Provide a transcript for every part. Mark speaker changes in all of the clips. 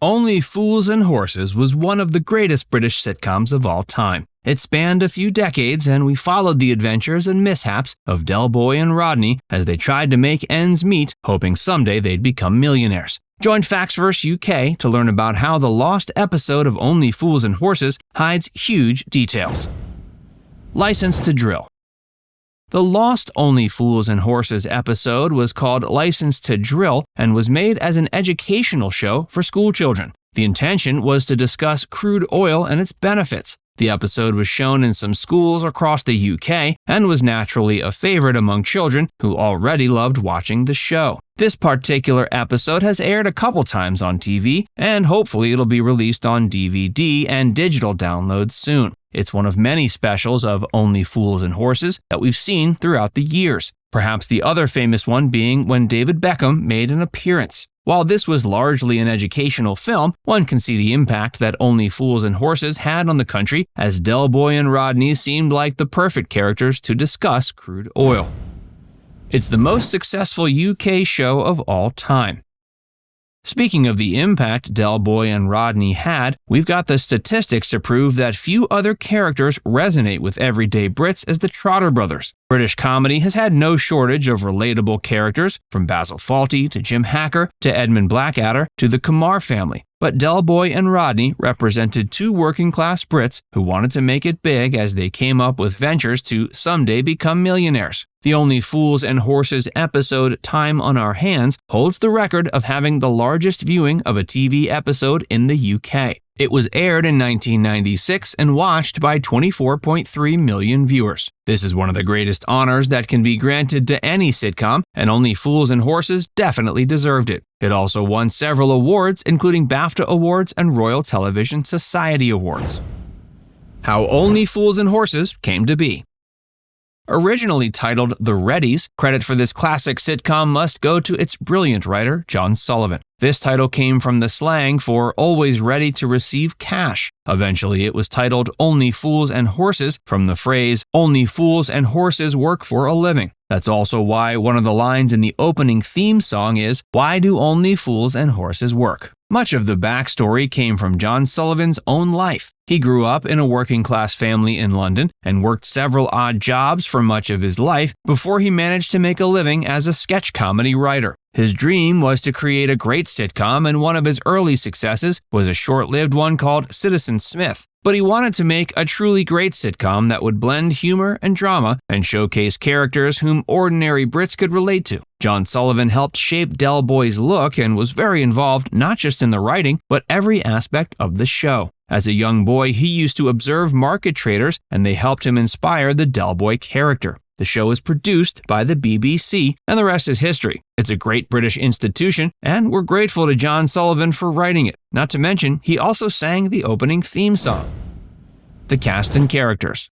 Speaker 1: Only Fools and Horses was one of the greatest British sitcoms of all time. It spanned a few decades, and we followed the adventures and mishaps of Del Boy and Rodney as they tried to make ends meet, hoping someday they'd become millionaires. Join Factsverse UK to learn about how the lost episode of Only Fools and Horses hides huge details. License to Drill. The lost Only Fools and Horses episode was called License to Drill and was made as an educational show for school children. The intention was to discuss crude oil and its benefits. The episode was shown in some schools across the UK and was naturally a favorite among children who already loved watching the show. This particular episode has aired a couple times on TV, and hopefully it'll be released on DVD and digital downloads soon. It's one of many specials of Only Fools and Horses that we've seen throughout the years. Perhaps the other famous one being when David Peckham made an appearance. While this was largely an educational film, one can see the impact that Only Fools and Horses had on the country, as Del Boy and Rodney seemed like the perfect characters to discuss crude oil. It's the most successful UK show of all time. Speaking of the impact Del Boy and Rodney had, we've got the statistics to prove that few other characters resonate with everyday Brits as the Trotter brothers. British comedy has had no shortage of relatable characters, from Basil Fawlty to Jim Hacker to Edmund Blackadder to the Kumar family. But Del Boy and Rodney represented two working-class Brits who wanted to make it big as they came up with ventures to someday become millionaires. The Only Fools and Horses episode Time on Our Hands holds the record of having the largest viewing of a TV episode in the UK. It was aired in 1996 and watched by 24.3 million viewers. This is one of the greatest honors that can be granted to any sitcom, and Only Fools and Horses definitely deserved it. It also won several awards, including BAFTA Awards and Royal Television Society Awards. How Only Fools and Horses came to be. Originally titled The Readies, credit for this classic sitcom must go to its brilliant writer, John Sullivan. This title came from the slang for always ready to receive cash. Eventually, it was titled Only Fools and Horses from the phrase, "Only fools and horses work for a living." That's also why one of the lines in the opening theme song is, "Why do only fools and horses work?" Much of the backstory came from John Sullivan's own life. He grew up in a working-class family in London and worked several odd jobs for much of his life before he managed to make a living as a sketch comedy writer. His dream was to create a great sitcom, and one of his early successes was a short-lived one called Citizen Smith. But he wanted to make a truly great sitcom that would blend humor and drama and showcase characters whom ordinary Brits could relate to. John Sullivan helped shape Del Boy's look and was very involved not just in the writing, but every aspect of the show. As a young boy, he used to observe market traders, and they helped him inspire the Del Boy character. The show is produced by the BBC, and the rest is history. It's a great British institution, and we're grateful to John Sullivan for writing it. Not to mention, he also sang the opening theme song. The cast and characters.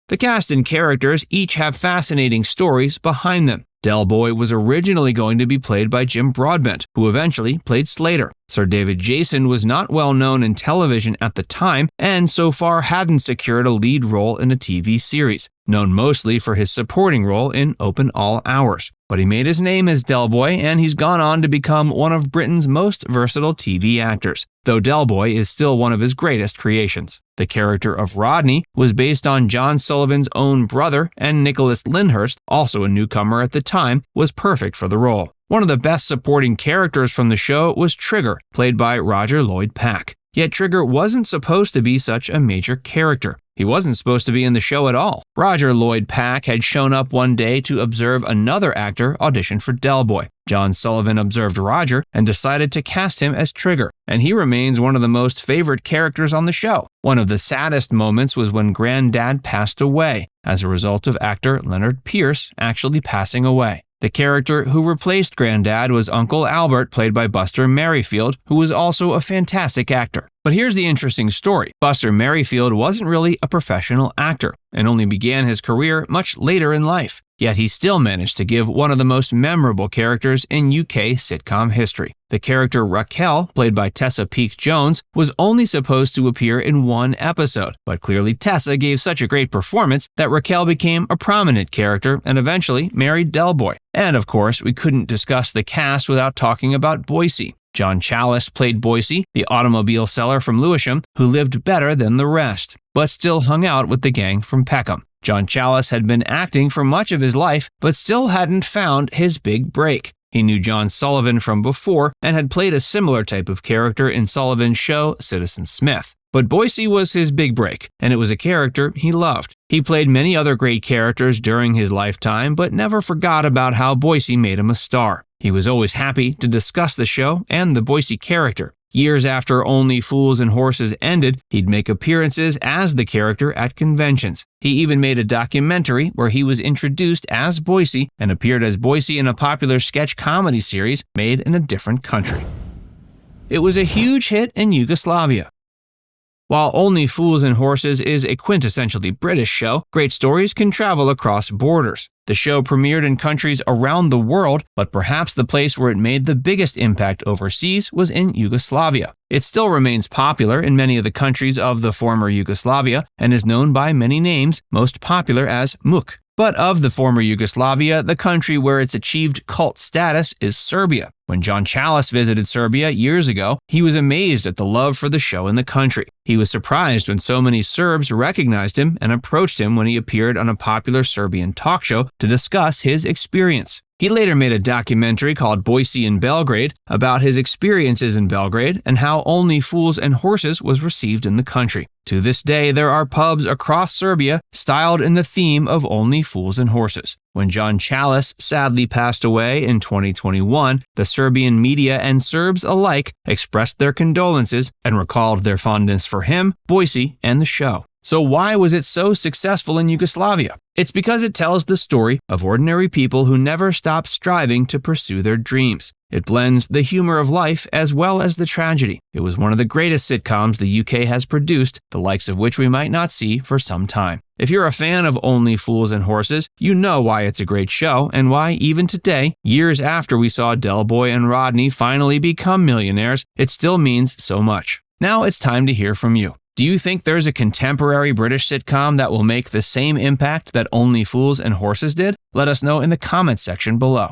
Speaker 1: The cast and characters each have fascinating stories behind them. Del Boy was originally going to be played by Jim Broadbent, who eventually played Slater. Sir David Jason was not well known in television at the time and so far hadn't secured a lead role in a TV series, known mostly for his supporting role in Open All Hours. But he made his name as Del Boy, and he's gone on to become one of Britain's most versatile TV actors, though Del Boy is still one of his greatest creations. The character of Rodney was based on John Sullivan's own brother, and Nicholas Lyndhurst, also a newcomer at the time, was perfect for the role. One of the best supporting characters from the show was Trigger, played by Roger Lloyd Pack. Yet Trigger wasn't supposed to be such a major character. He wasn't supposed to be in the show at all. Roger Lloyd Pack had shown up one day to observe another actor audition for Del Boy. John Sullivan observed Roger and decided to cast him as Trigger, and he remains one of the most favorite characters on the show. One of the saddest moments was when Granddad passed away, as a result of actor Leonard Pierce actually passing away. The character who replaced Granddad was Uncle Albert, played by Buster Merryfield, who was also a fantastic actor. But here's the interesting story. Buster Merryfield wasn't really a professional actor and only began his career much later in life. Yet he still managed to give one of the most memorable characters in UK sitcom history. The character Raquel, played by Tessa Peake-Jones, was only supposed to appear in one episode, but clearly Tessa gave such a great performance that Raquel became a prominent character and eventually married Del Boy. And of course, we couldn't discuss the cast without talking about Boise. John Challis played Boycie, the automobile seller from Lewisham who lived better than the rest, but still hung out with the gang from Peckham. John Challis had been acting for much of his life, but still hadn't found his big break. He knew John Sullivan from before and had played a similar type of character in Sullivan's show Citizen Smith. But Boycie was his big break, and it was a character he loved. He played many other great characters during his lifetime, but never forgot about how Boycie made him a star. He was always happy to discuss the show and the Boycie character. Years after Only Fools and Horses ended, he'd make appearances as the character at conventions. He even made a documentary where he was introduced as Boycie and appeared as Boycie in a popular sketch comedy series made in a different country. It was a huge hit in Yugoslavia. While Only Fools and Horses is a quintessentially British show, great stories can travel across borders. The show premiered in countries around the world, but perhaps the place where it made the biggest impact overseas was in Yugoslavia. It still remains popular in many of the countries of the former Yugoslavia and is known by many names, most popular as Muk. But of the former Yugoslavia, the country where it's achieved cult status is Serbia. When John Challis visited Serbia years ago, he was amazed at the love for the show in the country. He was surprised when so many Serbs recognized him and approached him when he appeared on a popular Serbian talk show to discuss his experience. He later made a documentary called Boycie in Belgrade about his experiences in Belgrade and how Only Fools and Horses was received in the country. To this day, there are pubs across Serbia styled in the theme of Only Fools and Horses. When John Challis sadly passed away in 2021, the Serbian media and Serbs alike expressed their condolences and recalled their fondness for him, Boycie, and the show. So why was it so successful in Yugoslavia? It's because it tells the story of ordinary people who never stop striving to pursue their dreams. It blends the humor of life as well as the tragedy. It was one of the greatest sitcoms the UK has produced, the likes of which we might not see for some time. If you're a fan of Only Fools and Horses, you know why it's a great show and why even today, years after we saw Boy and Rodney finally become millionaires, it still means so much. Now it's time to hear from you. Do you think there's a contemporary British sitcom that will make the same impact that Only Fools and Horses did? Let us know in the comments section below.